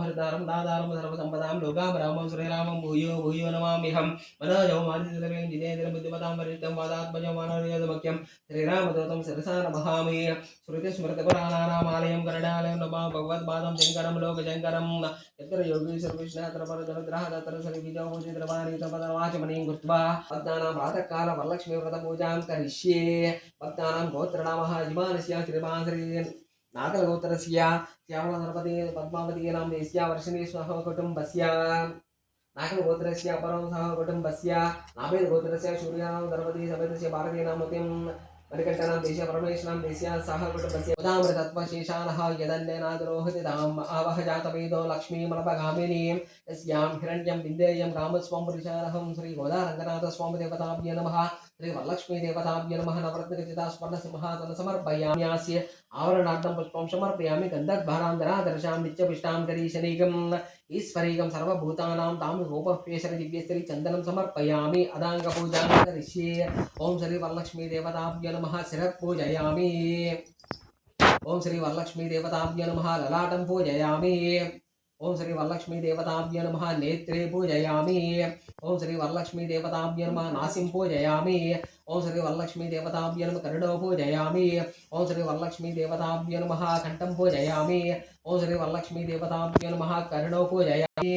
हरितारं दातारं सर्वसम्पदां लोकां रामं श्रीरामं भूयो भूयो नमाम्यहं मनोजं मादितरवें जितेन्द्रं बुद्धिमतां वरिष्ठं वादात्मजं वानरयोधमख्यं श्रीरामदूतं शिरसा नमामि श्रुतिस्मृतिपुराणानामालयं करुणालयं नमामि भगवत्पादं शङ्करं लोकशङ्करं यत्र योगीश्वर विष्णुत्र परतनुग्रह तत्र श्रीविजयो पूजितवाणी तपदवाचमनीं कृत्वा भक्तानां प्रातःकाल वरलक्ष्मी व्रतपूजां करिष्ये भक्तानां गोत्रनामः यजमानस्य श्रीमान् श्री नागलगोत्रस्य श्यामलधरपति पद्मावती नाम देश्या वर्षिणी स्वः कुटुम्बस्य नागलगोत्रस्य अपरं सह कुटुम्बस्य नाभेदगोत्रस्य सूर्यानां धरपति समेतस्य भारतीनामतिं मणिकण्ठनां देशीय परमेश्वरां देशीय सह कुटुम्बस्य उदामृतत्वशेषानः यदन्यनादरोहति ताम् आवह जातवेदो लक्ष्मीमलपगामिनीं यस्यां हिरण्यं विन्देयं कामस्वं पुरुषारहं श्रीगोदारङ्गनाथस्वामी देवताभ्ये नमः श्रीवरलक्ष्मी देवताभ्ये नमः नवरत्नखचिता स्वर्णसिंहासनं समर्पयाम्यास्य आवरणार्थं पुष्पं समर्पयामि गन्धद्भारां धरादर्शां नित्यपुष्टां करीशनीकम् ईश्वरीकं सर्वभूतानां तां रूपह्वेश्वर दिव्यश्री चन्दनं समर्पयामि अदाङ्गपूजां करिष्ये ओं श्री वरलक्ष्मी देवताभ्यो नमः शिरः पूजयामि ओं श्री वरलक्ष्मी देवताभ्यो नमः ललाटं पूजयामि ओं श्री वरलक्ष्मी देवताभ्यो नमः नेत्रे पूजयामि ओं श्री वरलक्ष्मी देवताभ्यो नमः नासिं पूजयामि ओं श्री वरलक्ष्मी देवताभ्यो नमः कर्णो पूजयामि ओं श्री वरलक्ष्मी देवताभ्यो नमः कंठं पूजयामि ओं श्री वरलक्ष्मी देवताभ्यो नमः कर्णो पूजयामि